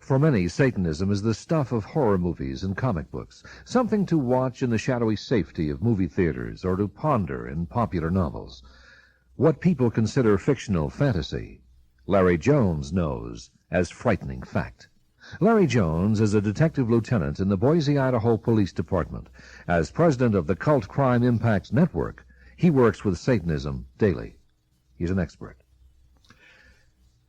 For many, Satanism is the stuff of horror movies and comic books, something to watch in the shadowy safety of movie theaters or to ponder in popular novels. What people consider fictional fantasy, Larry Jones knows as frightening fact. Larry Jones is a detective lieutenant in the Boise, Idaho Police Department. As president of the Occult Crime Impact Network, he works with Satanism daily. He's an expert.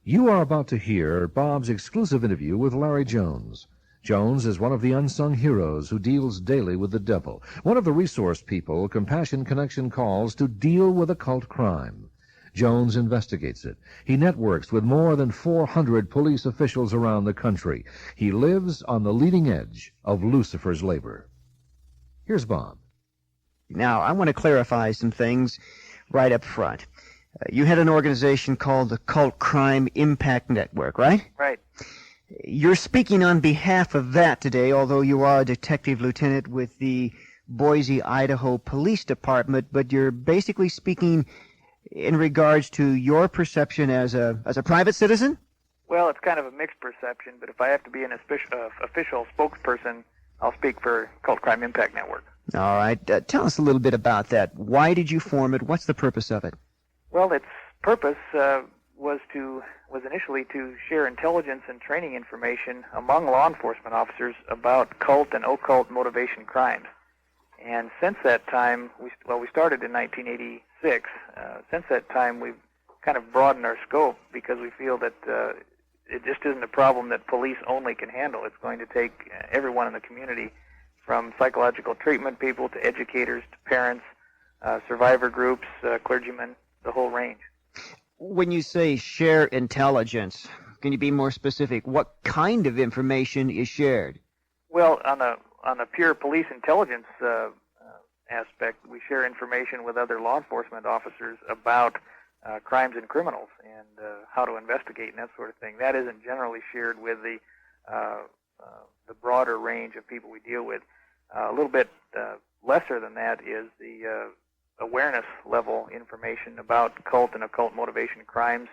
You are about to hear Bob's exclusive interview with Larry Jones. Jones is one of the unsung heroes who deals daily with the devil, one of the resource people Compassion Connection calls to deal with occult crime. Jones investigates it. He networks with more than 400 police officials around the country. He lives on the leading edge of Lucifer's labor. Here's Bob. Now, I want to clarify some things right up front. You had an organization called the Occult Crime Impact Network, right? Right. You're speaking on behalf of that today, although you are a detective lieutenant with the Boise, Idaho Police Department, but you're basically speaking in regards to your perception as a private citizen? Well, it's kind of a mixed perception, but if I have to be an official spokesperson, I'll speak for Occult Crime Impact Network. All right. Tell us a little bit about that. Why did you form it? What's the purpose of it? Well, its purpose was initially to share intelligence and training information among law enforcement officers about cult and occult motivation crimes. And since that time, we started in 1986. Since that time, we've kind of broadened our scope because we feel that it just isn't a problem that police only can handle. It's going to take everyone in the community, from psychological treatment people to educators to parents, survivor groups, clergymen, the whole range. When you say share intelligence, can you be more specific? What kind of information is shared? Well, on a pure police intelligence aspect, we share information with other law enforcement officers about crimes and criminals and how to investigate and that sort of thing. That isn't generally shared with the broader range of people we deal with. A little bit lesser than that is the awareness level information about cult and occult motivation crimes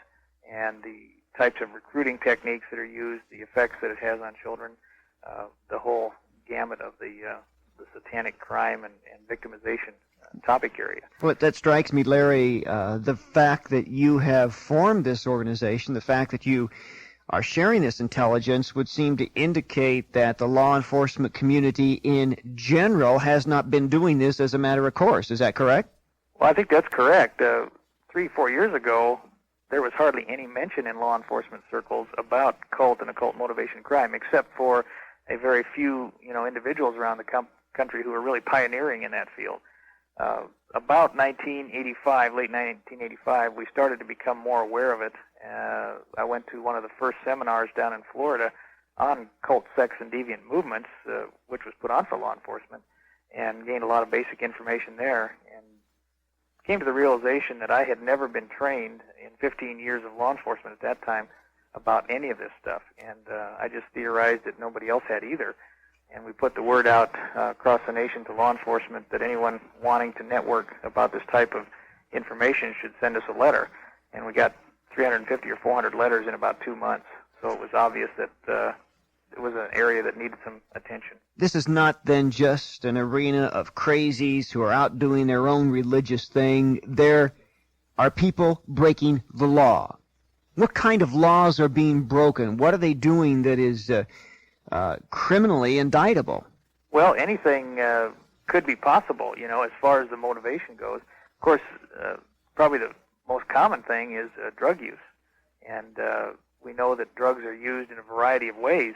and the types of recruiting techniques that are used, the effects that it has on children, the whole gamut of the satanic crime and victimization topic area. Well, that strikes me, Larry, the fact that you have formed this organization, the fact that you are sharing this intelligence would seem to indicate that the law enforcement community in general has not been doing this as a matter of course. Is that correct? Well, I think that's correct. 3-4 years ago, there was hardly any mention in law enforcement circles about cult and occult motivation crime, except for a very few, individuals around the country who are really pioneering in that field. About 1985, late 1985, we started to become more aware of it. I went to one of the first seminars down in Florida on cult, sex, and deviant movements, which was put on for law enforcement, and gained a lot of basic information there, and came to the realization that I had never been trained in 15 years of law enforcement at that time about any of this stuff, and I just theorized that nobody else had either. And we put the word out across the nation to law enforcement that anyone wanting to network about this type of information should send us a letter. And we got 350 or 400 letters in about 2 months. So it was obvious that it was an area that needed some attention. This is not then just an arena of crazies who are out doing their own religious thing. There are people breaking the law. What kind of laws are being broken? What are they doing that is criminally indictable? Well, anything could be possible, as far as the motivation goes. Of course, probably the most common thing is drug use. And we know that drugs are used in a variety of ways,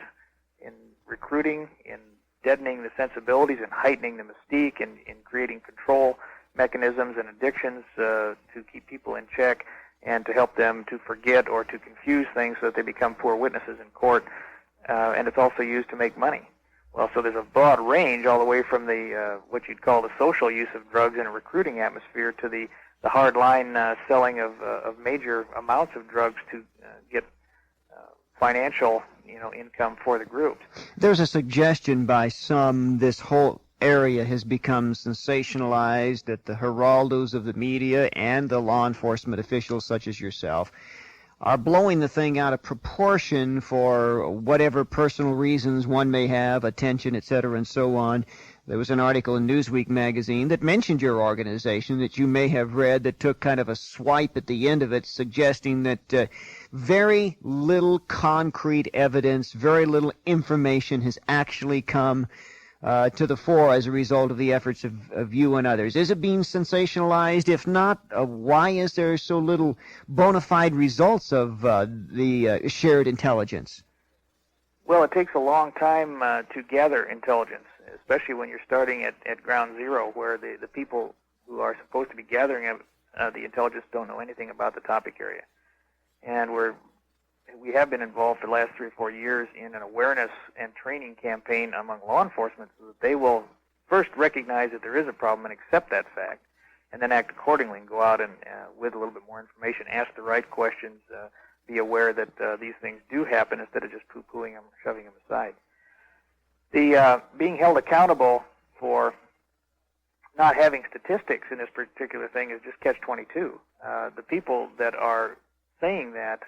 in recruiting, in deadening the sensibilities and heightening the mystique, and in creating control mechanisms and addictions to keep people in check and to help them to forget or to confuse things so that they become poor witnesses in court. And it's also used to make money. Well, so there's a broad range all the way from the what you'd call the social use of drugs in a recruiting atmosphere to the hard-line selling of major amounts of drugs to get financial income for the groups. There's a suggestion by some this whole area has become sensationalized, that the Geraldos of the media and the law enforcement officials such as yourself are blowing the thing out of proportion for whatever personal reasons one may have, attention, etc., and so on. There was an article in Newsweek magazine that mentioned your organization that you may have read that took kind of a swipe at the end of it, suggesting that very little concrete evidence, very little information has actually come to the fore as a result of the efforts of you and others. Is it being sensationalized? If not, why is there so little bona fide results of the shared intelligence? Well, it takes a long time to gather intelligence, especially when you're starting at ground zero, where the people who are supposed to be gathering the intelligence don't know anything about the topic area. And we have been involved for the last 3 or 4 years in an awareness and training campaign among law enforcement so that they will first recognize that there is a problem and accept that fact, and then act accordingly and go out and with a little bit more information, ask the right questions, be aware that these things do happen instead of just poo-pooing them, shoving them aside. The being held accountable for not having statistics in this particular thing is just catch-22. The people that are saying that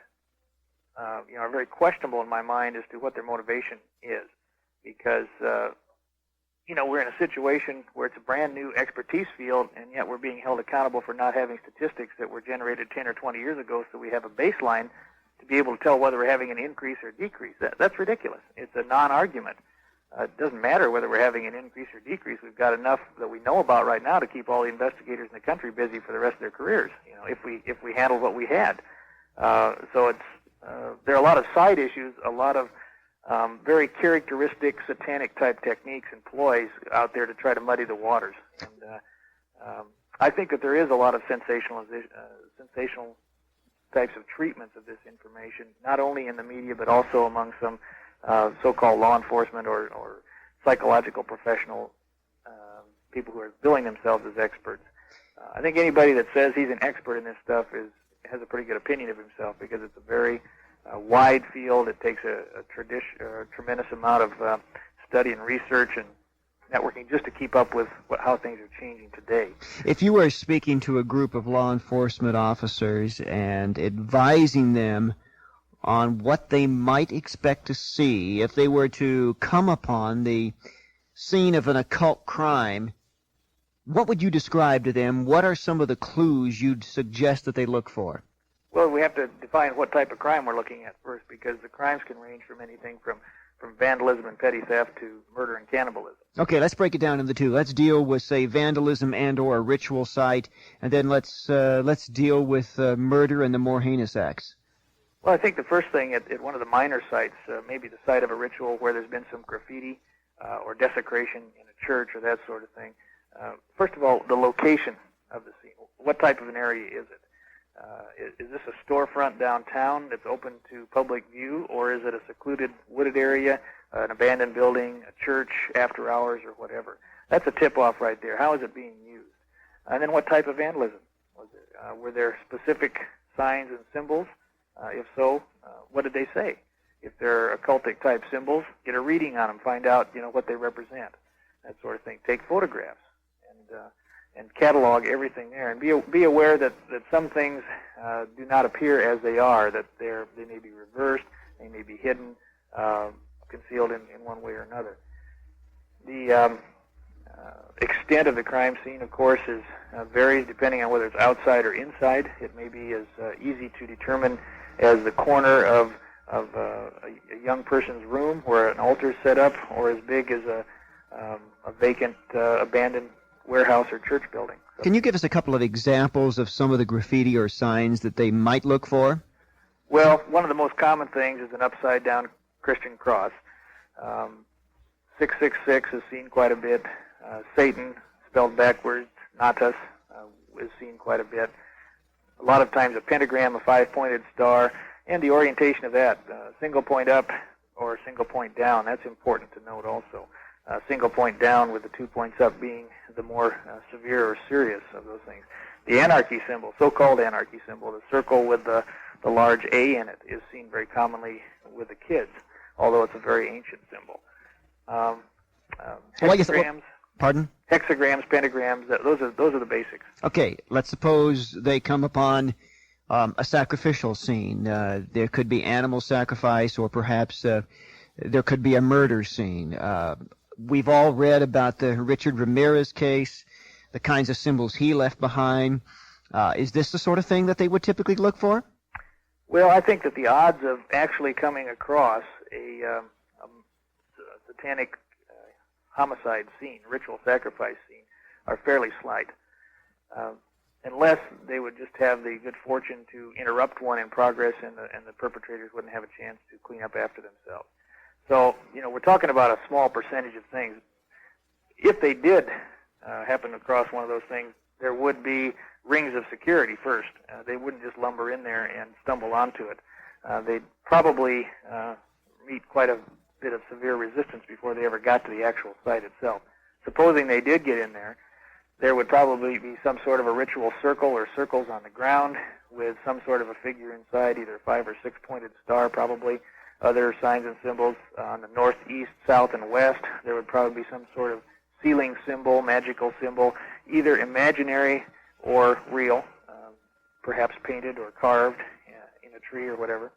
are very questionable in my mind as to what their motivation is, because we're in a situation where it's a brand new expertise field, and yet we're being held accountable for not having statistics that were generated 10 or 20 years ago, so we have a baseline to be able to tell whether we're having an increase or decrease. That's ridiculous. It's a non-argument. It doesn't matter whether we're having an increase or decrease. We've got enough that we know about right now to keep all the investigators in the country busy for the rest of their careers. If we handled what we had. So it's there are a lot of side issues, a lot of very characteristic satanic type techniques employs out there to try to muddy the waters. And I think that there is a lot of sensational types of treatments of this information, not only in the media but also among some so-called law enforcement or psychological professional people who are billing themselves as experts. I think anybody that says he's an expert in this stuff has a pretty good opinion of himself, because it's a very wide field. It takes a tremendous amount of study and research and networking just to keep up with how things are changing today. If you were speaking to a group of law enforcement officers and advising them on what they might expect to see if they were to come upon the scene of an occult crime, what would you describe to them? What are some of the clues you'd suggest that they look for? Well, we have to define what type of crime we're looking at first, because the crimes can range from anything from vandalism and petty theft to murder and cannibalism. Okay, let's break it down into two. Let's deal with, say, vandalism and or a ritual site, and then let's deal with murder and the more heinous acts. Well, I think the first thing at one of the minor sites, maybe the site of a ritual where there's been some graffiti or desecration in a church or that sort of thing. First of all, the location of the scene. What type of an area is it? Is this a storefront downtown that's open to public view, or is it a secluded wooded area, an abandoned building, a church after hours, or whatever? That's a tip-off right there. How is it being used? And then what type of vandalism was it? Were there specific signs and symbols? If so, what did they say? If they're occultic type symbols, get a reading on them, find out what they represent, that sort of thing. Take photographs and catalog everything there, and be aware that some things do not appear as they are, that they may be reversed, they may be hidden, concealed in one way or another. The extent of the crime scene, of course, varies depending on whether it's outside or inside. It may be as easy to determine as the corner of a young person's room where an altar is set up, or as big as a vacant, abandoned warehouse or church building. So, can you give us a couple of examples of some of the graffiti or signs that they might look for? Well, one of the most common things is an upside-down Christian cross. 666 is seen quite a bit. Satan, spelled backwards, Natas, is seen quite a bit. A lot of times a pentagram, a five-pointed star, and the orientation of that, single point up or single point down. That's important to note also. Single point down with the 2 points up being the more severe or serious of those things. The anarchy symbol, so-called anarchy symbol, the circle with the large A in it, is seen very commonly with the kids, although it's a very ancient symbol. Hexagrams, pardon? Hexagrams, pentagrams, those are the basics. Okay, let's suppose they come upon a sacrificial scene. There could be animal sacrifice, or perhaps there could be a murder scene. We've all read about the Richard Ramirez case, the kinds of symbols he left behind. Is this the sort of thing that they would typically look for? Well, I think that the odds of actually coming across a satanic homicide scene, ritual sacrifice scene, are fairly slight. Unless they would just have the good fortune to interrupt one in progress and the perpetrators wouldn't have a chance to clean up after themselves. So, we're talking about a small percentage of things. If they did happen across one of those things, there would be rings of security first. They wouldn't just lumber in there and stumble onto it. They'd probably meet quite a bit of severe resistance before they ever got to the actual site itself. Supposing they did get in there, there would probably be some sort of a ritual circle or circles on the ground with some sort of a figure inside, either a 5 or 6 pointed star probably, other signs and symbols on the north, east, south, and west. There would probably be some sort of sealing symbol, magical symbol, either imaginary or real, perhaps painted or carved in a tree or whatever.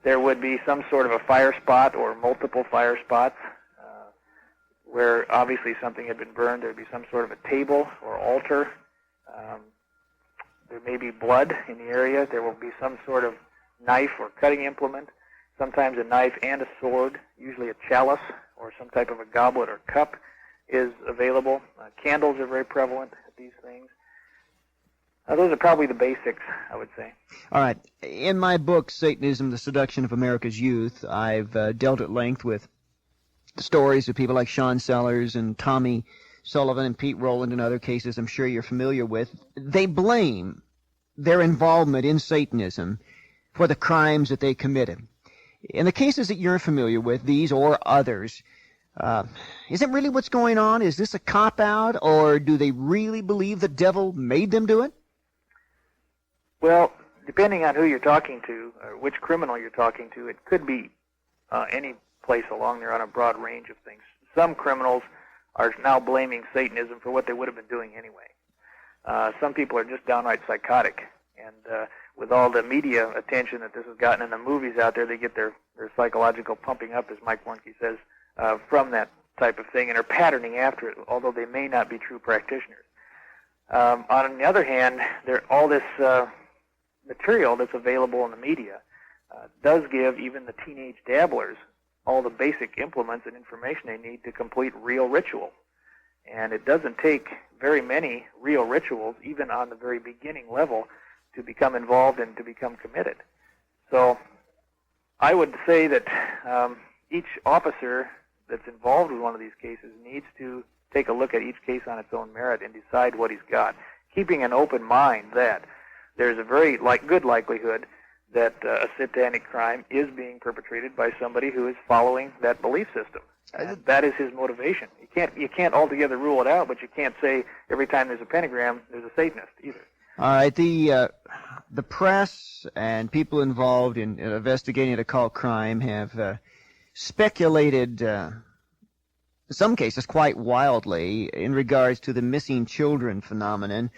There would be some sort of a fire spot or multiple fire spots where obviously something had been burned. There would be some sort of a table or altar. There may be blood in the area. There will be some sort of knife or cutting implement, sometimes a knife and a sword, usually a chalice or some type of a goblet or cup is available. Candles are very prevalent at these things. Those are probably the basics, I would say. All right. In my book, Satanism, The Seduction of America's Youth, I've dealt at length with stories of people like Sean Sellers and Tommy Sullivan and Pete Rowland and other cases I'm sure you're familiar with. They blame their involvement in Satanism for the crimes that they committed. In the cases that you're familiar with, these or others, is it really what's going on? Is this a cop-out, or do they really believe the devil made them do it? Well, depending on who you're talking to, or which criminal you're talking to, it could be any place along there on a broad range of things. Some criminals are now blaming Satanism for what they would have been doing anyway. Some people are just downright psychotic, and with all the media attention that this has gotten in the movies out there, they get their psychological pumping up, as Mike Warnke says, from that type of thing, and are patterning after it, although they may not be true practitioners. On the other hand, all this material that's available in the media does give even the teenage dabblers all the basic implements and information they need to complete real ritual. And it doesn't take very many real rituals, even on the very beginning level, to become involved and to become committed. So I would say that each officer that's involved with one of these cases needs to take a look at each case on its own merit and decide what he's got, keeping an open mind that there's a very good likelihood that a satanic crime is being perpetrated by somebody who is following that belief system. And that is his motivation. You can't altogether rule it out, but you can't say every time there's a pentagram, there's a Satanist either. All right, the press and people involved in investigating occult crime have speculated, in some cases quite wildly, in regards to the missing children phenomenon.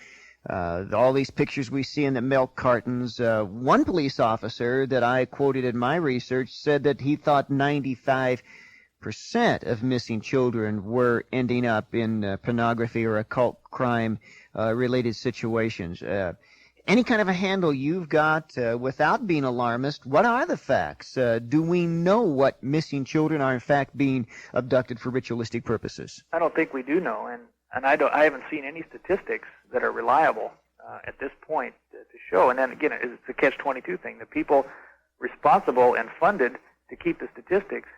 All these pictures we see in the milk cartons. One police officer that I quoted in my research said that he thought 95% of missing children were ending up in pornography or occult crime related situations. Any kind of a handle you've got without being alarmist, what are the facts? Do we know what missing children are in fact being abducted for ritualistic purposes? I don't think we do know, and I haven't seen any statistics that are reliable at this point to show. And then again, it's a catch-22 thing. The people responsible and funded to keep the statistics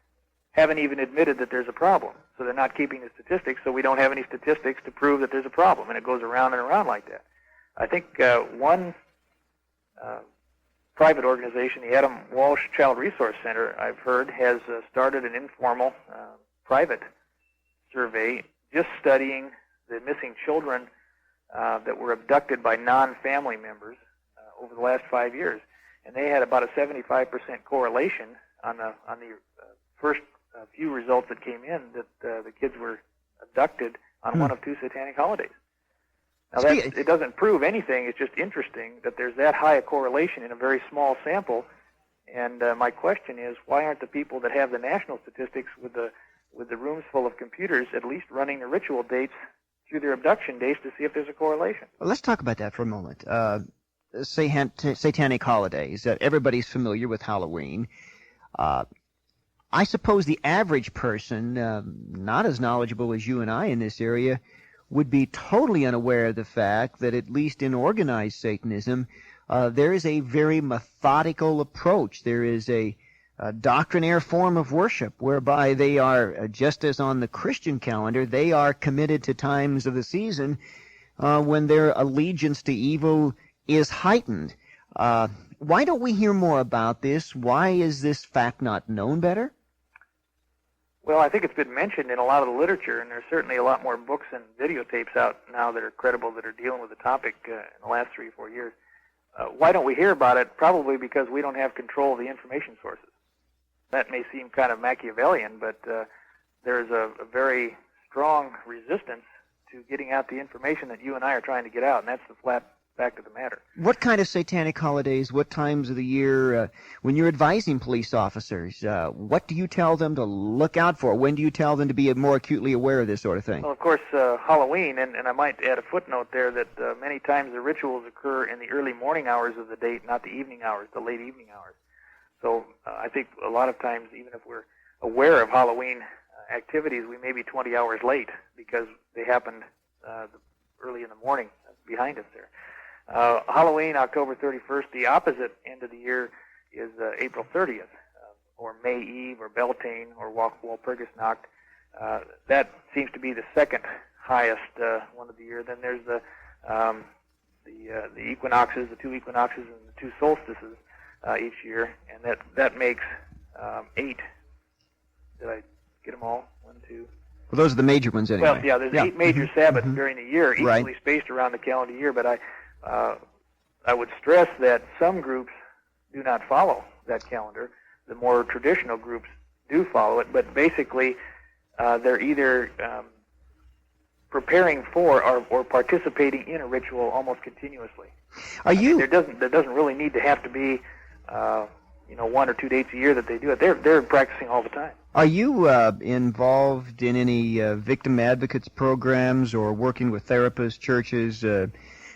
haven't even admitted that there's a problem. So they're not keeping the statistics, so we don't have any statistics to prove that there's a problem, and it goes around and around like that. I think one private organization, the Adam Walsh Child Resource Center, I've heard, has started an informal private survey just studying the missing children that were abducted by non-family members over the last 5 years. And they had about a 75% correlation on the first few results that came in that the kids were abducted on one of two satanic holidays. Now, it doesn't prove anything. It's just interesting that there's that high a correlation in a very small sample. And my question is, why aren't the people that have the national statistics with the rooms full of computers at least running the ritual dates through their abduction dates to see if there's a correlation? Well, let's talk about that for a moment. Satanic holidays. Everybody's familiar with Halloween. I suppose the average person, not as knowledgeable as you and I in this area, would be totally unaware of the fact that at least in organized Satanism, there is a very methodical approach. There is a doctrinaire form of worship whereby they are, just as on the Christian calendar, they are committed to times of the season when their allegiance to evil is heightened. Why don't we hear more about this? Why is this fact not known better? Well, I think it's been mentioned in a lot of the literature, and there's certainly a lot more books and videotapes out now that are credible that are dealing with the topic in the last 3 or 4 years. Why don't we hear about it? Probably because we don't have control of the information sources. That may seem kind of Machiavellian, but there's a very strong resistance to getting out the information that you and I are trying to get out, and that's the flat fact of the matter. What kind of satanic holidays, what times of the year, when you're advising police officers, what do you tell them to look out for? When do you tell them to be more acutely aware of this sort of thing? Well, of course, Halloween, and I might add a footnote there that many times the rituals occur in the early morning hours of the date, not the evening hours, the late evening hours. So I think a lot of times, even if we're aware of Halloween activities, we may be 20 hours late because they happened early in the morning behind us there. Halloween, October 31st, the opposite end of the year is April 30th, or May Eve, or Beltane, or Walpurgisnacht. That seems to be the second highest one of the year. Then there's the equinoxes, the 2 equinoxes, and the 2 solstices each year, and that makes 8. Did I get them all? 1, 2. Well, those are the major ones anyway. Well, yeah, there's 8 major Sabbaths during the year, equally spaced around the calendar year, but I would stress that some groups do not follow that calendar. The more traditional groups do follow it, but basically they're either preparing for or participating in a ritual almost continuously. There doesn't really need to have to be 1 or 2 dates a year that they do it. They're practicing all the time. Are you involved in any victim advocates programs or working with therapists, churches,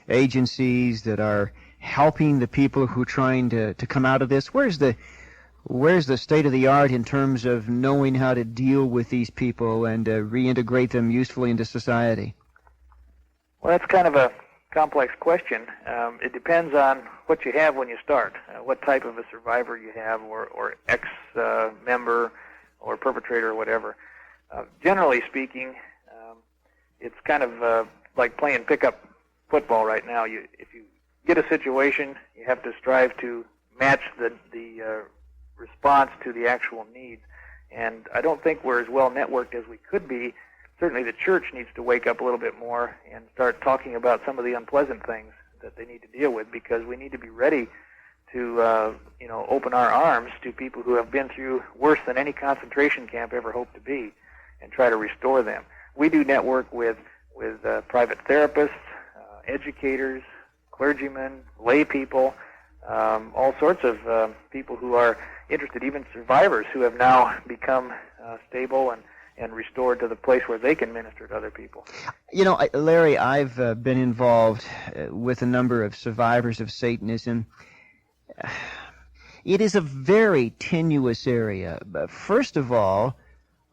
agencies that are helping the people who are trying to come out of this? Where's the state of the art in terms of knowing how to deal with these people and reintegrate them usefully into society? Well, that's kind of a complex question. It depends on what you have when you start, what type of a survivor you have, or ex-member or perpetrator or whatever. Generally speaking, it's kind of like playing pickup football right now. If you get a situation, you have to strive to match the response to the actual needs. And I don't think we're as well networked as we could be. Certainly the church needs to wake up a little bit more and start talking about some of the unpleasant things that they need to deal with, because we need to be ready to open our arms to people who have been through worse than any concentration camp ever hoped to be, and try to restore them. We do network with private therapists, educators, clergymen, lay people, all sorts of people who are interested, even survivors who have now become stable and restored to the place where they can minister to other people. Larry, I've been involved with a number of survivors of Satanism. It is a very tenuous area. First of all,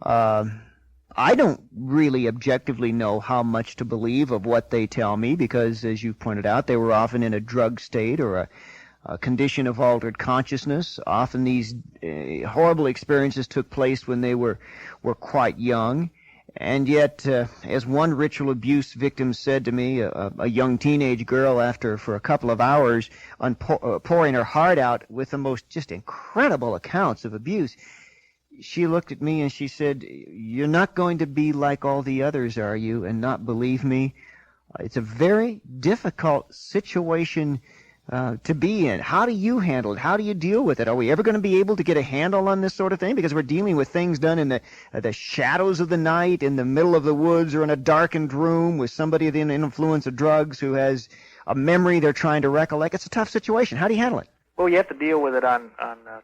I don't really objectively know how much to believe of what they tell me because, as you pointed out, they were often in a drug state or a condition of altered consciousness. Often these horrible experiences took place when they were quite young. And yet, as one ritual abuse victim said to me, a young teenage girl, for a couple of hours pouring her heart out with the most just incredible accounts of abuse, she looked at me and she said, "You're not going to be like all the others, are you, and not believe me?" It's a very difficult situation to be in. How do you handle it? How do you deal with it? Are we ever going to be able to get a handle on this sort of thing? Because we're dealing with things done in the shadows of the night, in the middle of the woods, or in a darkened room with somebody in the influence of drugs who has a memory they're trying to recollect. It's a tough situation. How do you handle it? Well, you have to deal with it on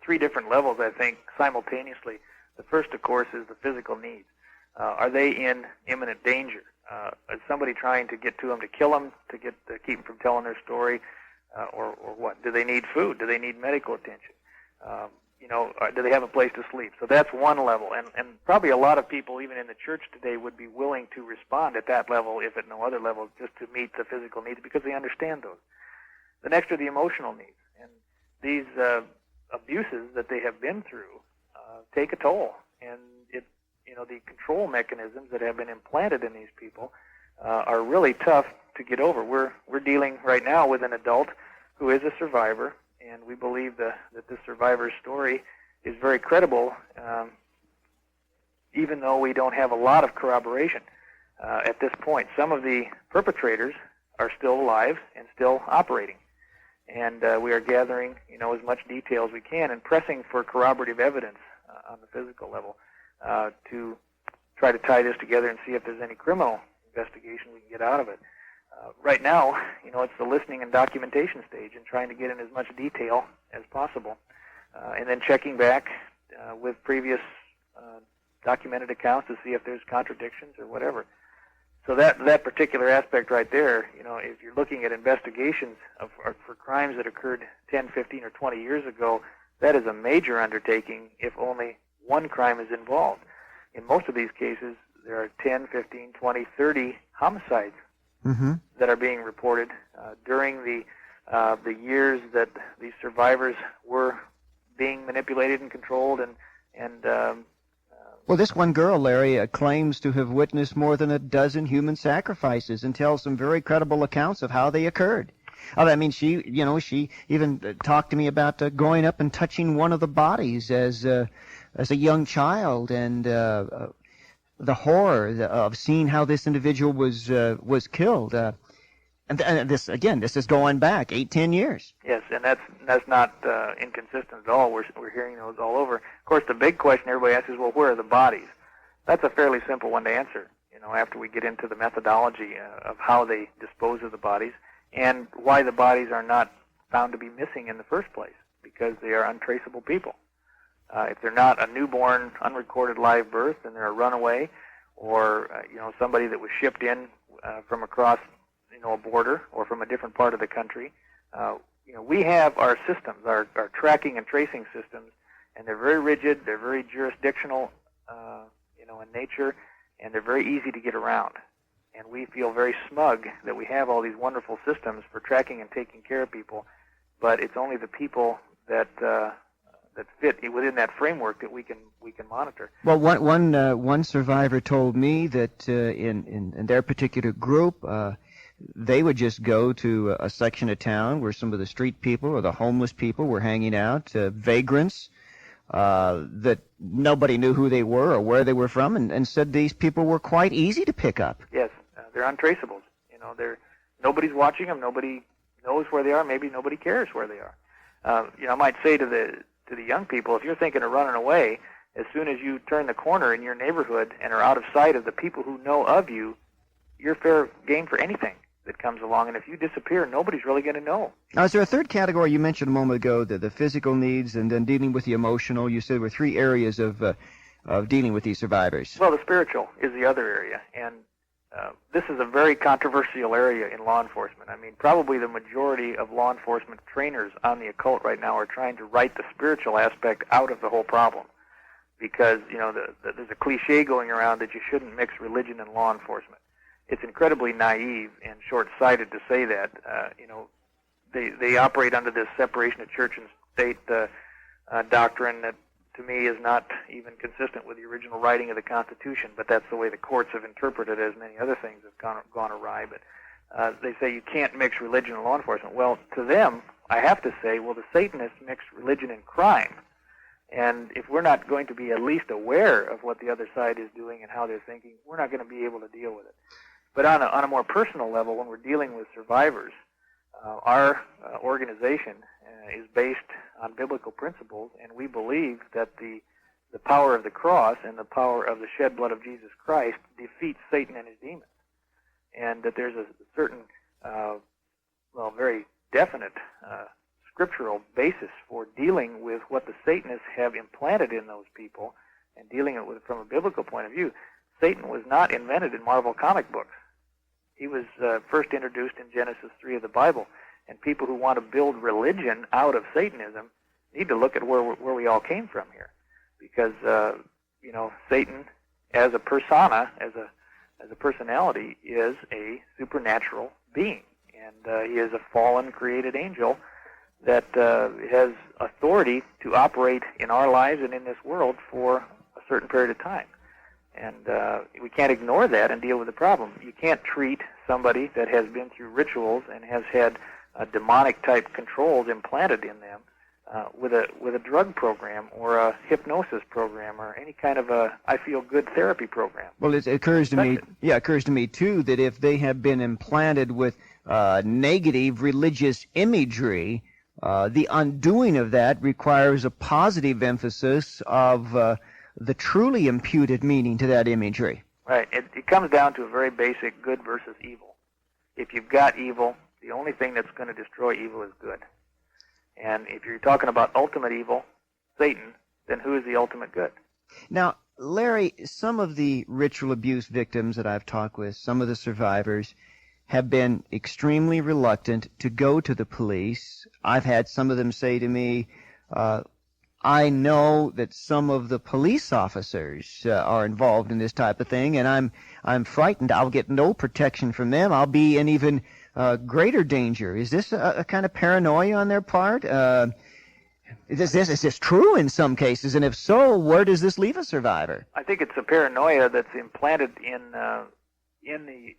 three different levels, I think, simultaneously. The first, of course, is the physical needs. Are they in imminent danger? Is somebody trying to get to them to kill them, to keep them from telling their story, or what? Do they need food? Do they need medical attention? Do they have a place to sleep? So that's one level, and probably a lot of people, even in the church today, would be willing to respond at that level, if at no other level, just to meet the physical needs because they understand those. The next are the emotional needs, and these abuses that they have been through take a toll, and the control mechanisms that have been implanted in these people are really tough to get over. We're dealing right now with an adult who is a survivor, and we believe that this survivor's story is very credible, even though we don't have a lot of corroboration at this point. Some of the perpetrators are still alive and still operating, and we are gathering as much detail as we can and pressing for corroborative evidence on the physical level to try to tie this together and see if there's any criminal investigation we can get out of it. Right now, it's the listening and documentation stage and trying to get in as much detail as possible, and then checking back with previous documented accounts to see if there's contradictions or whatever. So that particular aspect right there, if you're looking at investigations for crimes that occurred 10, 15, or 20 years ago, that is a major undertaking if only one crime is involved. In most of these cases, there are 10, 15, 20, 30 homicides that are being reported during the years that these survivors were being manipulated and controlled. Well, this one girl, Larry, claims to have witnessed more than a dozen human sacrifices and tells some very credible accounts of how they occurred. I mean, she even talked to me about going up and touching one of the bodies as a young child, and the horror of seeing how this individual was killed. And this is going back 8-10 years. Yes, and that's not inconsistent at all. We're hearing those all over. Of course, the big question everybody asks is, well, where are the bodies? That's a fairly simple one to answer. After we get into the methodology of how they dispose of the bodies and why the bodies are not found to be missing in the first place, because they are untraceable people. If they're not a newborn, unrecorded live birth, then they're a runaway, or somebody that was shipped in from across a border or from a different part of the country. We have our systems, our tracking and tracing systems, and they're very rigid. They're very jurisdictional, in nature, and they're very easy to get around. And we feel very smug that we have all these wonderful systems for tracking and taking care of people, but it's only the people that fit within that framework that we can monitor. Well, one survivor told me that in their particular group, they would just go to a section of town where some of the street people or the homeless people were hanging out, vagrants that nobody knew who they were or where they were from, and said these people were quite easy to pick up. Yes, they're untraceables. Nobody's watching them. Nobody knows where they are. Maybe nobody cares where they are. I might say to the young people, if you're thinking of running away, as soon as you turn the corner in your neighborhood and are out of sight of the people who know of you, you're fair game for anything that comes along. And if you disappear, nobody's really going to know. Now, is there a third category you mentioned a moment ago, the physical needs and then dealing with the emotional? You said there were three areas of dealing with these survivors. Well, the spiritual is the other area, and this is a very controversial area in law enforcement. I mean, probably the majority of law enforcement trainers on the occult right now are trying to write the spiritual aspect out of the whole problem, because there's a cliche going around that you shouldn't mix religion and law enforcement. It's incredibly naive and short-sighted to say that. They operate under this separation of church and state doctrine that, to me, is not even consistent with the original writing of the Constitution, but that's the way the courts have interpreted it, as many other things have gone awry. But they say you can't mix religion and law enforcement. Well, to them, I have to say, well, the Satanists mix religion and crime. And if we're not going to be at least aware of what the other side is doing and how they're thinking, we're not going to be able to deal with it. But on a more personal level, when we're dealing with survivors, Our organization is based on biblical principles, and we believe that the power of the cross and the power of the shed blood of Jesus Christ defeats Satan and his demons, and that there's a certain, very definite scriptural basis for dealing with what the Satanists have implanted in those people and dealing it with from a biblical point of view. Satan was not invented in Marvel comic books. He was first introduced in Genesis 3 of the Bible, and people who want to build religion out of Satanism need to look at where we all came from here, because Satan as a persona, as a personality, is a supernatural being, and he is a fallen created angel that has authority to operate in our lives and in this world for a certain period of time. And we can't ignore that and deal with the problem. You can't treat somebody that has been through rituals and has had demonic-type controls implanted in them with a drug program or a hypnosis program or any kind of a I-feel-good therapy program. Well, it occurs to me, too, that if they have been implanted with negative religious imagery, the undoing of that requires a positive emphasis of the truly imputed meaning to that imagery. Right. It comes down to a very basic good versus evil. If you've got evil, the only thing that's going to destroy evil is good. And if you're talking about ultimate evil, Satan, then who is the ultimate good? Now, Larry, some of the ritual abuse victims that I've talked with, some of the survivors, have been extremely reluctant to go to the police. I've had some of them say to me, I know that some of the police officers are involved in this type of thing, and I'm frightened I'll get no protection from them. I'll be in even greater danger. Is this a kind of paranoia on their part? Is this true in some cases? And if so, where does this leave a survivor? I think it's a paranoia that's implanted in the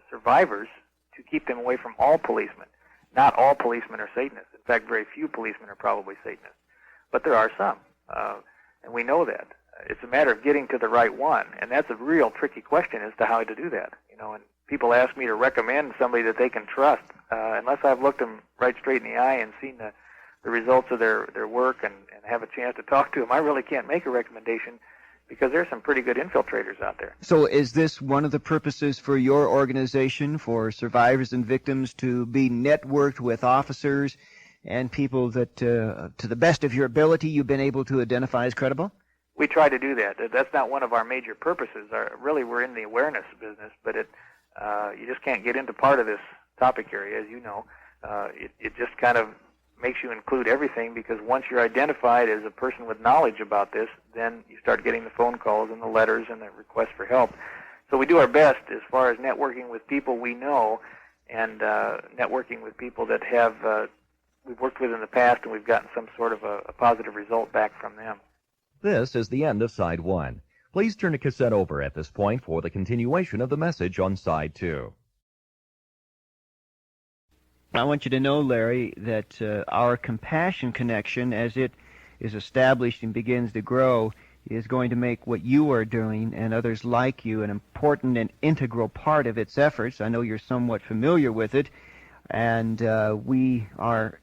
survivors to keep them away from all policemen. Not all policemen are Satanists. In fact, very few policemen are probably Satanists. But there are some, and we know that. It's a matter of getting to the right one, and that's a real tricky question as to how to do that. And people ask me to recommend somebody that they can trust, unless I've looked them right straight in the eye and seen the results of their work and have a chance to talk to them, I really can't make a recommendation, because there's some pretty good infiltrators out there. So is this one of the purposes for your organization, for survivors and victims to be networked with officers and people that, to the best of your ability, you've been able to identify as credible? We try to do that. That's not one of our major purposes. Really, we're in the awareness business, but you just can't get into part of this topic area, as you know. It just kind of makes you include everything, because once you're identified as a person with knowledge about this, then you start getting the phone calls and the letters and the requests for help. So we do our best as far as networking with people we know and networking with people that we've worked with in the past, and we've gotten some sort of a positive result back from them. This is the end of Side 1. Please turn the cassette over at this point for the continuation of the message on Side 2. I want you to know, Larry, that our compassion connection, as it is established and begins to grow, is going to make what you are doing and others like you an important and integral part of its efforts. I know you're somewhat familiar with it, and we are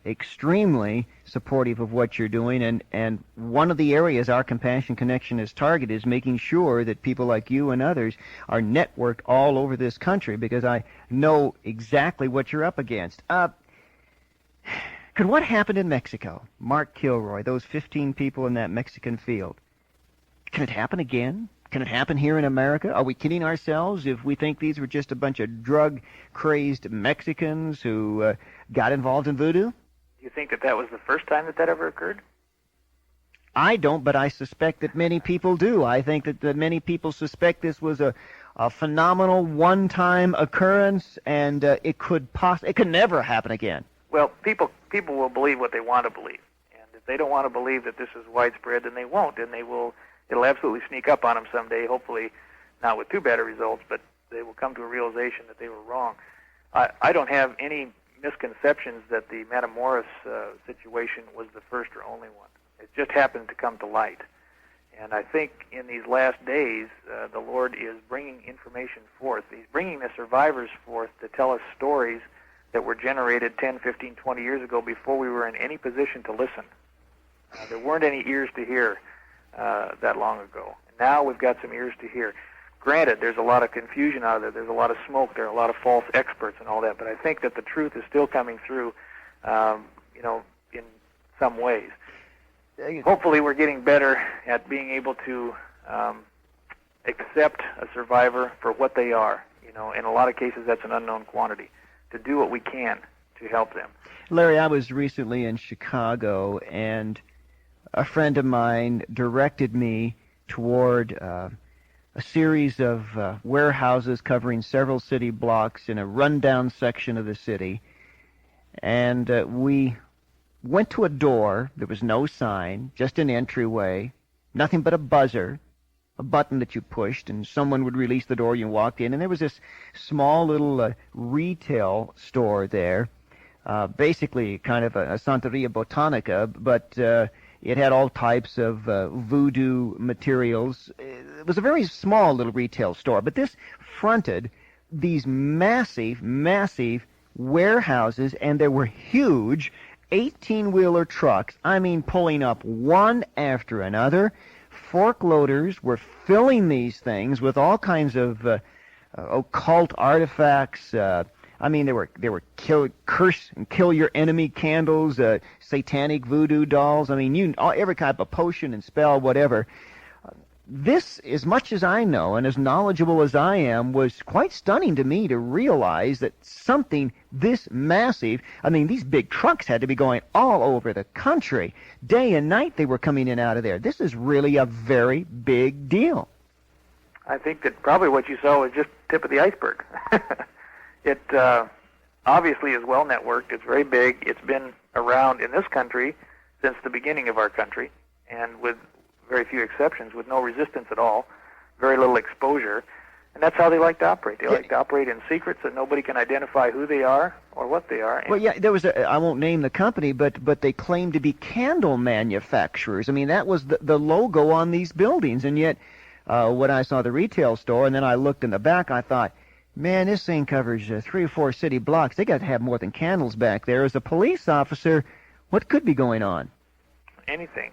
extremely supportive of what you're doing, and one of the areas our Compassion Connection is targeted is making sure that people like you and others are networked all over this country, because I know exactly what you're up against. Could what happened in Mexico, Mark Kilroy, those 15 people in that Mexican field, can it happen again? Can it happen here in America? Are we kidding ourselves if we think these were just a bunch of drug-crazed Mexicans who got involved in voodoo? Do you think that was the first time that ever occurred? I don't, but I suspect that many people do. I think that many people suspect this was a phenomenal one-time occurrence, and it could never happen again. Well, people will believe what they want to believe, and if they don't want to believe that this is widespread, then they won't, and it'll absolutely sneak up on them someday, hopefully not with too bad a results, but they will come to a realization that they were wrong. I don't have any misconceptions that the Matamoros situation was the first or only one. It just happened to come to light. And I think in these last days, the Lord is bringing information forth. He's bringing the survivors forth to tell us stories that were generated 10, 15, 20 years ago before we were in any position to listen. There weren't any ears to hear that long ago. Now we've got some ears to hear. Granted, there's a lot of confusion out there. There's a lot of smoke. There are a lot of false experts and all that. But I think that the truth is still coming through, in some ways. Hopefully we're getting better at being able to accept a survivor for what they are. In a lot of cases that's an unknown quantity. To do what we can to help them. Larry, I was recently in Chicago, and a friend of mine directed me toward a series of warehouses covering several city blocks in a rundown section of the city. And we went to a door. There was no sign, just an entryway, nothing but a buzzer, a button that you pushed, and someone would release the door. You walked in, and there was this small little retail store there, basically kind of a Santeria Botanica, but it had all types of voodoo materials. It was a very small little retail store, but this fronted these massive, massive warehouses, and there were huge 18-wheeler trucks, pulling up one after another. Fork loaders were filling these things with all kinds of occult artifacts. There were curse and kill your enemy candles, satanic voodoo dolls. Every type of potion and spell, whatever. This, as much as I know and as knowledgeable as I am, was quite stunning to me to realize that something this massive, these big trucks had to be going all over the country. Day and night they were coming in and out of there. This is really a very big deal. I think that probably what you saw was just the tip of the iceberg. It obviously is well networked. It's very big. It's been around in this country since the beginning of our country, and with very few exceptions, with no resistance at all, very little exposure, and that's how they like to operate. They like to operate in secrets that nobody can identify who they are or what they are. Well, yeah, there was I won't name the company, but they claimed to be candle manufacturers. That was the logo on these buildings, and yet when I saw the retail store, and then I looked in the back, I thought, man, this thing covers 3 or 4 city blocks. They got to have more than candles back there. As a police officer, what could be going on? Anything.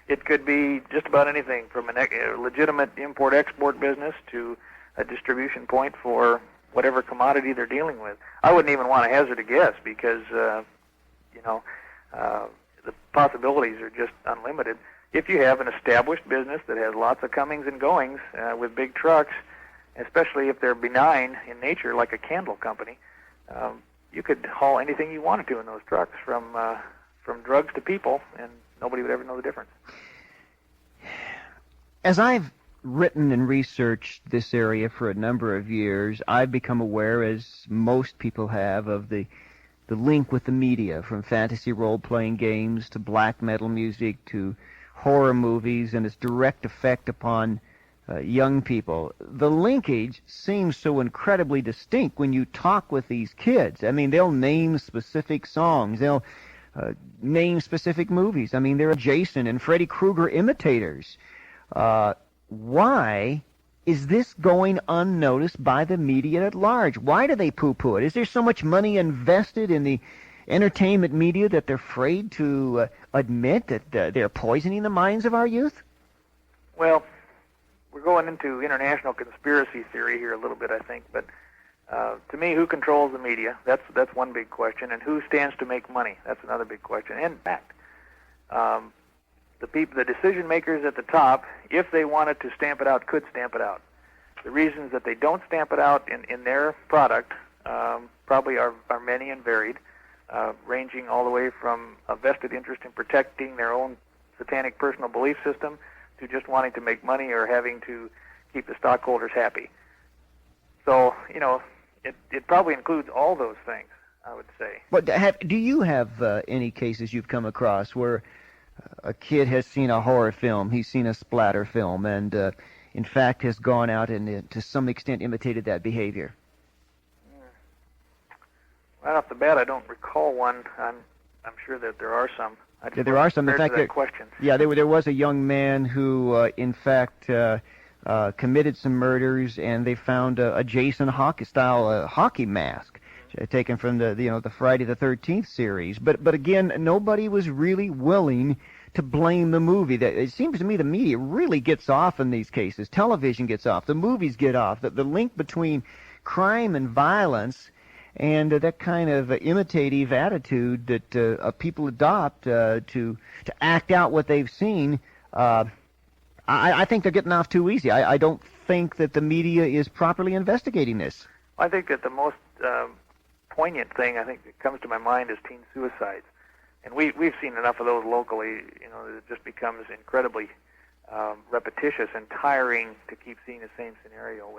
It could be just about anything, from a legitimate import-export business to a distribution point for whatever commodity they're dealing with. I wouldn't even want to hazard a guess because, the possibilities are just unlimited. If you have an established business that has lots of comings and goings with big trucks, especially if they're benign in nature, like a candle company, you could haul anything you wanted to in those trucks, from drugs to people, and nobody would ever know the difference. As I've written and researched this area for a number of years, I've become aware, as most people have, of the link with the media, from fantasy role-playing games to black metal music to horror movies, and its direct effect upon young people. The linkage seems so incredibly distinct when you talk with these kids. They'll name specific songs. They'll name specific movies. They're Jason and Freddy Krueger imitators. Why is this going unnoticed by the media at large? Why do they poo-poo it? Is there so much money invested in the entertainment media that they're afraid to admit that they're poisoning the minds of our youth? Well, we're going into international conspiracy theory here a little bit, I think, but to me, who controls the media? That's one big question, and who stands to make money? That's another big question. And in fact, the decision makers at the top, if they wanted to stamp it out, could stamp it out. The reasons that they don't stamp it out in their product probably are many and varied, ranging all the way from a vested interest in protecting their own satanic personal belief system to just wanting to make money or having to keep the stockholders happy. So, it probably includes all those things, I would say. But do you have any cases you've come across where a kid has seen a horror film, he's seen a splatter film, and in fact has gone out and to some extent imitated that behavior? Right off the bat, I don't recall one. I'm sure that there are some. There are some. In fact, there was a young man who, in fact, committed some murders, and they found a Jason Hawk-style hockey mask. taken from the Friday the 13th series. But again, nobody was really willing to blame the movie. That it seems to me the media really gets off in these cases. Television gets off. The movies get off. The link between crime and violence and that kind of imitative attitude that people adopt to act out what they've seen. I think they're getting off too easy. I don't think that the media is properly investigating this. I think that the most poignant thing I think that comes to my mind is teen suicides. And we've seen enough of those locally, that it just becomes incredibly repetitious and tiring to keep seeing the same scenario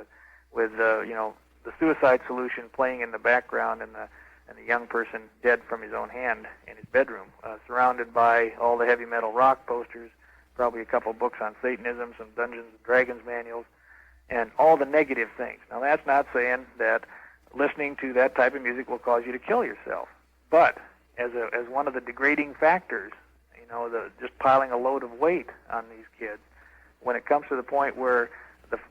with the suicide solution playing in the background and the young person dead from his own hand in his bedroom, surrounded by all the heavy metal rock posters, probably a couple books on Satanism, some Dungeons and Dragons manuals, and all the negative things. Now, that's not saying that listening to that type of music will cause you to kill yourself, but as one of the degrading factors, just piling a load of weight on these kids, when it comes to the point where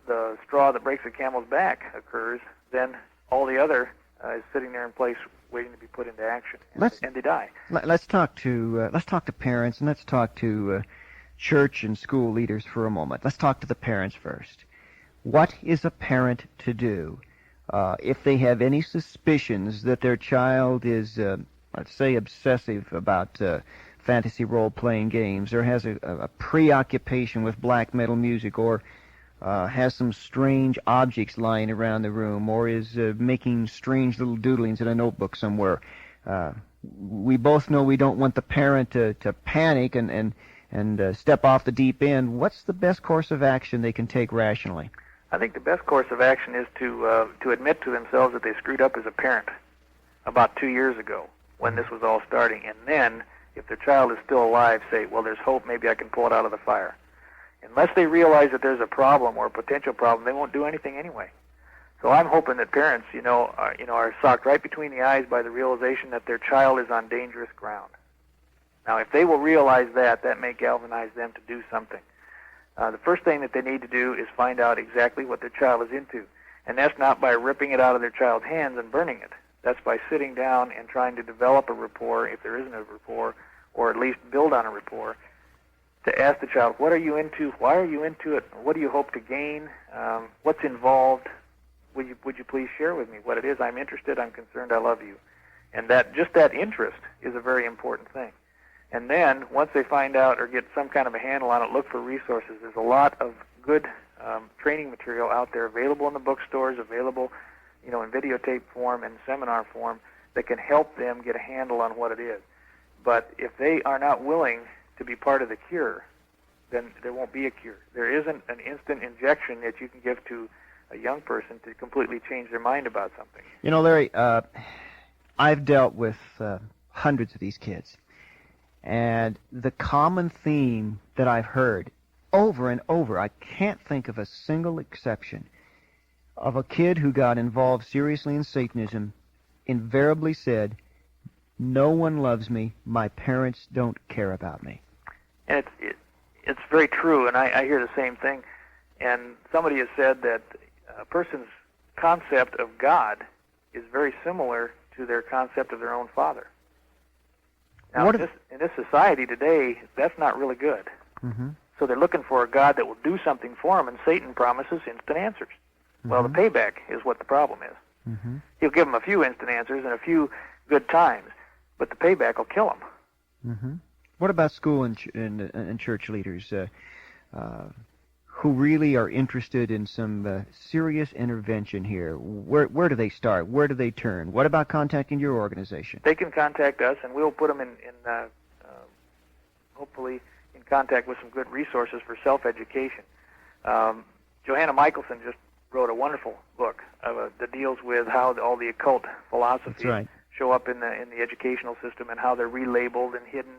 the straw that breaks the camel's back occurs, then all the other is sitting there in place waiting to be put into action, and they die. Let's talk to parents, and let's talk to church and school leaders for a moment. Let's talk to the parents first. What is a parent to do if they have any suspicions that their child is, let's say, obsessive about fantasy role-playing games, or has a preoccupation with black metal music, or has some strange objects lying around the room, or is making strange little doodlings in a notebook somewhere? We both know we don't want the parent to panic and step off the deep end. What's the best course of action they can take rationally? I think the best course of action is to admit to themselves that they screwed up as a parent about 2 years ago when this was all starting. And then, if their child is still alive, say, well, there's hope, maybe I can pull it out of the fire. Unless they realize that there's a problem or a potential problem, they won't do anything anyway. So I'm hoping that parents, are socked right between the eyes by the realization that their child is on dangerous ground. Now, if they will realize that may galvanize them to do something. The first thing that they need to do is find out exactly what their child is into. And that's not by ripping it out of their child's hands and burning it. That's by sitting down and trying to develop a rapport, if there isn't a rapport, or at least build on a rapport, to ask the child, what are you into? Why are you into it? What do you hope to gain? What's involved? Would you please share with me what it is? I'm interested, I'm concerned, I love you. And just that interest is a very important thing. And then, once they find out or get some kind of a handle on it, look for resources. There's a lot of good training material out there available in the bookstores, available in videotape form and seminar form that can help them get a handle on what it is. But if they are not willing to be part of the cure, then there won't be a cure. There isn't an instant injection that you can give to a young person to completely change their mind about something. Larry, I've dealt with hundreds of these kids. And the common theme that I've heard over and over, I can't think of a single exception, of a kid who got involved seriously in Satanism, invariably said, no one loves me, my parents don't care about me. And it's very true, and I hear the same thing. And somebody has said that a person's concept of God is very similar to their concept of their own father. Now, in this society today, that's not really good. Mm-hmm. So they're looking for a God that will do something for them, and Satan promises instant answers. Mm-hmm. Well, the payback is what the problem is. Mm-hmm. He'll give them a few instant answers and a few good times, but the payback will kill them. Mm-hmm. What about school and church leaders who really are interested in some serious intervention here? Where do they start? Where do they turn? What about contacting your organization? They can contact us, and we'll put them in hopefully in contact with some good resources for self-education. Johanna Michelson just wrote a wonderful book that deals with how all the occult philosophies show up in the educational system and how they're relabeled and hidden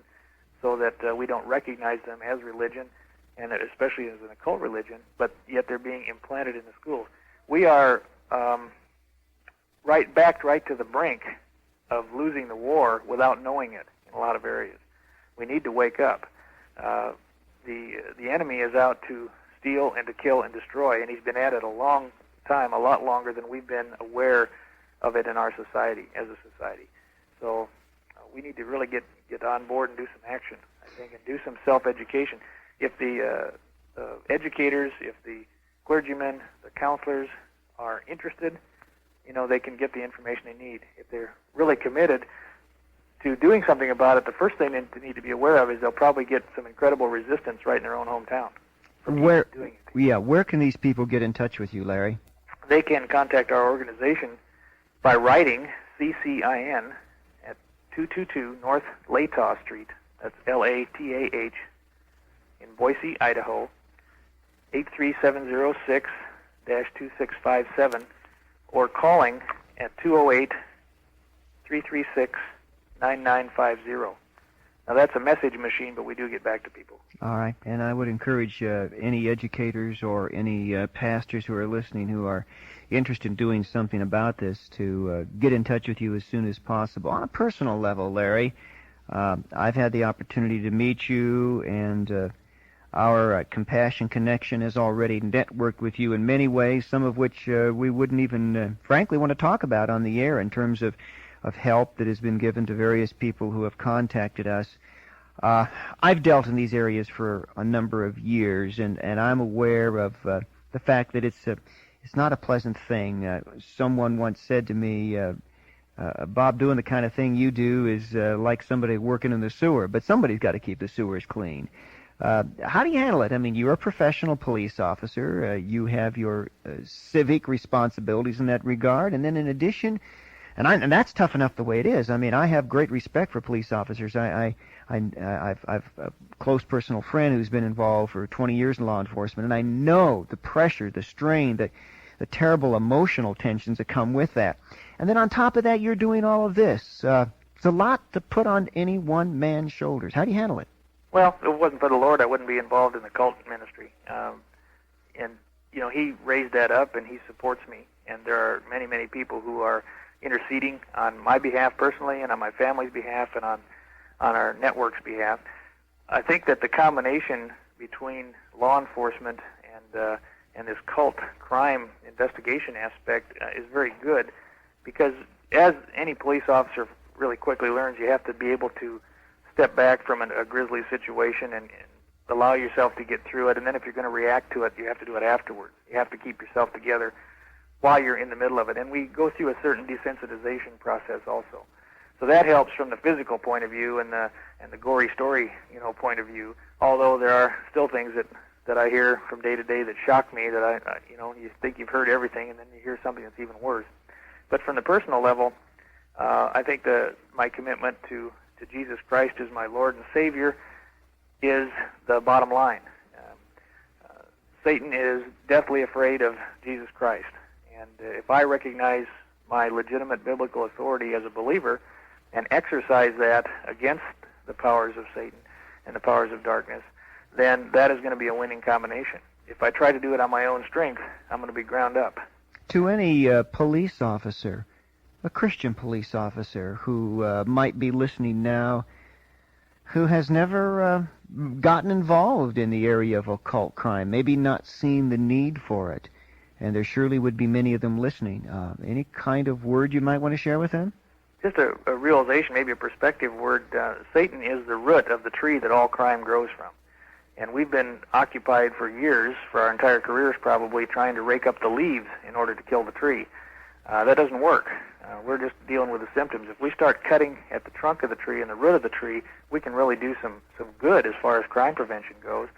so that we don't recognize them as religion, and especially as an occult religion, but yet they're being implanted in the schools. We are backed right to the brink of losing the war without knowing it in a lot of areas. We need to wake up. The enemy is out to steal and to kill and destroy, and he's been at it a long time, a lot longer than we've been aware of it in our society, as a society. So we need to really get on board and do some action, I think, and do some self-education. If the educators, if the clergymen, the counselors are interested, they can get the information they need. If they're really committed to doing something about it, the first thing they need to be aware of is they'll probably get some incredible resistance right in their own hometown. Where can these people get in touch with you, Larry? They can contact our organization by writing CCIN at 222 North Latah Street. That's Latah in Boise, Idaho, 83706-2657, or calling at 208-336-9950. Now, that's a message machine, but we do get back to people. All right. And I would encourage any educators or any pastors who are listening who are interested in doing something about this to get in touch with you as soon as possible. On a personal level, Larry, I've had the opportunity to meet you, and our Compassion Connection has already networked with you in many ways, some of which we wouldn't even, frankly, want to talk about on the air in terms of help that has been given to various people who have contacted us. I've dealt in these areas for a number of years, and I'm aware of the fact that it's not a pleasant thing. Someone once said to me, Bob, doing the kind of thing you do is like somebody working in the sewer, but somebody's got to keep the sewers clean. How do you handle it? I mean, you're a professional police officer. You have your civic responsibilities in that regard, and then in addition, and that's tough enough the way it is. I mean, I have great respect for police officers. I've a close personal friend who's been involved for 20 years in law enforcement, and I know the pressure, the strain, the terrible emotional tensions that come with that. And then on top of that, you're doing all of this. It's a lot to put on any one man's shoulders. How do you handle it? Well, if it wasn't for the Lord, I wouldn't be involved in the cult ministry. And He raised that up, and He supports me. And there are many, many people who are interceding on my behalf personally, and on my family's behalf, and on our network's behalf. I think that the combination between law enforcement and this cult crime investigation aspect is very good, because as any police officer really quickly learns, you have to be able to step back from a grisly situation and allow yourself to get through it, and then if you're going to react to it, you have to do it afterwards. You have to keep yourself together while you're in the middle of it, and we go through a certain desensitization process also. So that helps from the physical point of view and the gory story, point of view. Although there are still things that I hear from day to day that shock me, that you think you've heard everything, and then you hear something that's even worse. But from the personal level, I think my commitment to Jesus Christ as my Lord and Savior is the bottom line. Satan is deathly afraid of Jesus Christ. And if I recognize my legitimate biblical authority as a believer and exercise that against the powers of Satan and the powers of darkness, then that is going to be a winning combination. If I try to do it on my own strength, I'm going to be ground up. To any police officer, a Christian police officer who might be listening now, who has never gotten involved in the area of occult crime, maybe not seen the need for it, and there surely would be many of them listening. Any kind of word you might want to share with them? Just a realization, maybe a perspective word. Satan is the root of the tree that all crime grows from. And we've been occupied for years, for our entire careers probably, trying to rake up the leaves in order to kill the tree. That doesn't work. We're just dealing with the symptoms. If we start cutting at the trunk of the tree and the root of the tree, we can really do some good as far as crime prevention goes,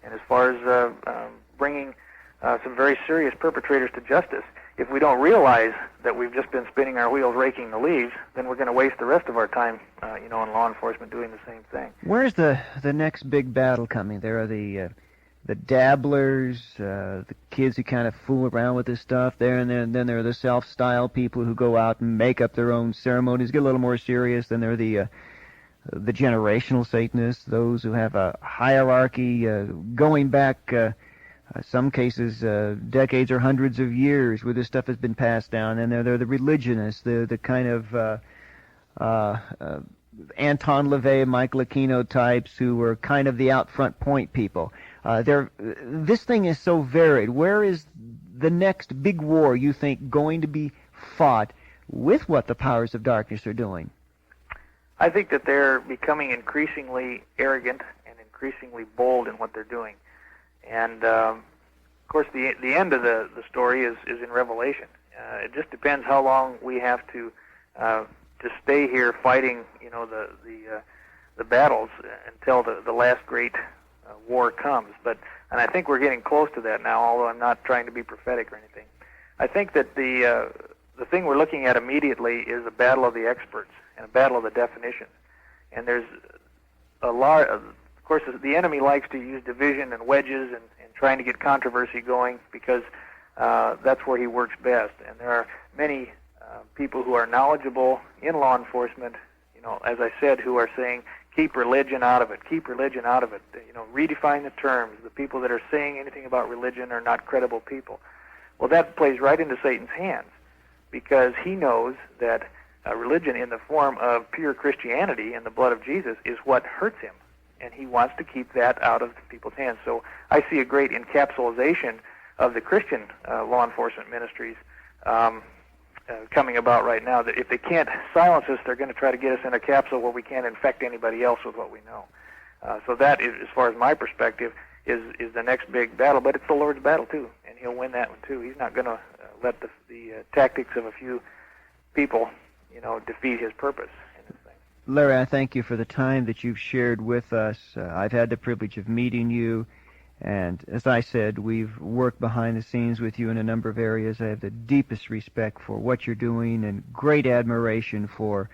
and as far as bringing some very serious perpetrators to justice. If we don't realize that we've just been spinning our wheels raking the leaves, then we're going to waste the rest of our time, in law enforcement doing the same thing. Where's the next big battle coming? There are the dabblers, the kids who kind of fool around with this stuff there, and then there are the self-styled people who go out and make up their own ceremonies, get a little more serious. Then there are the generational Satanists, those who have a hierarchy going back, some cases, decades or hundreds of years where this stuff has been passed down. And there are the religionists, the kind of Anton LaVey, Mike Lucchino types who are kind of the out front point people. This thing is so varied. Where is the next big war, you think, going to be fought with what the powers of darkness are doing? I think that they're becoming increasingly arrogant and increasingly bold in what they're doing. And, of course, the end of the story is in Revelation. It just depends how long we have to stay here fighting, the battles until the last great war comes. And I think we're getting close to that now, although I'm not trying to be prophetic or anything. I think that the thing we're looking at immediately is a battle of the experts and a battle of the definitions. And there's of course, the enemy likes to use division and wedges and trying to get controversy going because that's where he works best. And there are many people who are knowledgeable in law enforcement, as I said, who are saying, keep religion out of it, keep religion out of it. Redefine the terms. The people that are saying anything about religion are not credible people. Well, that plays right into Satan's hands because he knows that religion in the form of pure Christianity and the blood of Jesus is what hurts him, and he wants to keep that out of people's hands. So I see a great encapsulation of the Christian law enforcement ministries coming about right now, that if they can't silence us, they're going to try to get us in a capsule where we can't infect anybody else with what we know. So that is, as far as my perspective, is the next big battle, but it's the Lord's battle too, and he'll win that one too. He's not going to let the tactics of a few people, defeat his purpose in this thing. Larry, I thank you for the time that you've shared with us. I've had the privilege of meeting you, and as I said, we've worked behind the scenes with you in a number of areas. I have the deepest respect for what you're doing and great admiration for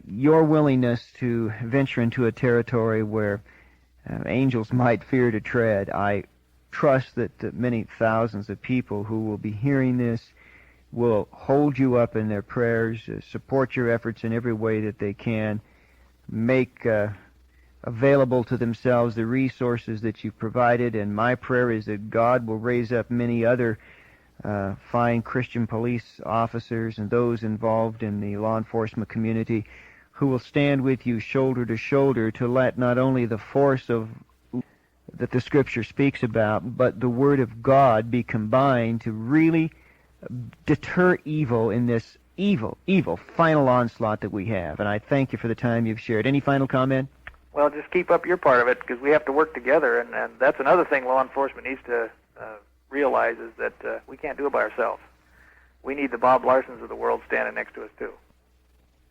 your willingness to venture into a territory where angels might fear to tread. I trust that many thousands of people who will be hearing this will hold you up in their prayers, support your efforts in every way that they can, make available to themselves the resources that you've provided, and my prayer is that God will raise up many other fine Christian police officers and those involved in the law enforcement community who will stand with you shoulder to shoulder to let not only the force of that the Scripture speaks about, but the Word of God be combined to really deter evil in this evil final onslaught that we have. And I thank you for the time you've shared. Any final comment? Well, just keep up your part of it because we have to work together, and that's another thing law enforcement needs to realize is that we can't do it by ourselves. We need the Bob Larsons of the world standing next to us too.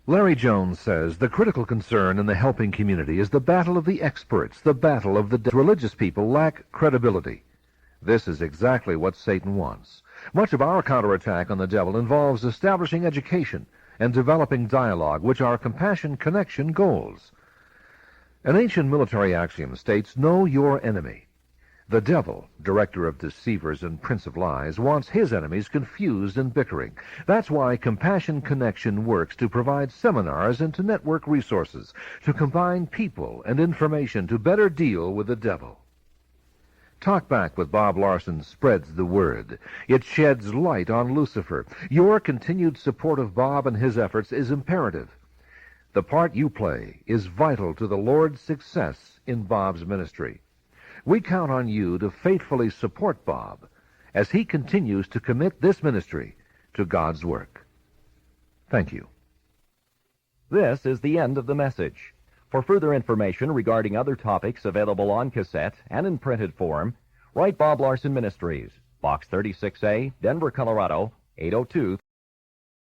Larry Jones says the critical concern in the helping community is the battle of the experts, the battle of the religious people lack credibility. This is exactly what Satan wants. Much of our counterattack on the devil involves establishing education and developing dialogue, which are compassion connection goals. An ancient military axiom states, know your enemy. The devil, director of deceivers and prince of lies, wants his enemies confused and bickering. That's why Compassion Connection works to provide seminars and to network resources, to combine people and information to better deal with the devil. Talk Back with Bob Larson spreads the word. It sheds light on Lucifer. Your continued support of Bob and his efforts is imperative. The part you play is vital to the Lord's success in Bob's ministry. We count on you to faithfully support Bob as he continues to commit this ministry to God's work. Thank you. This is the end of the message. For further information regarding other topics available on cassette and in printed form, write Bob Larson Ministries, Box 36A, Denver, Colorado, 802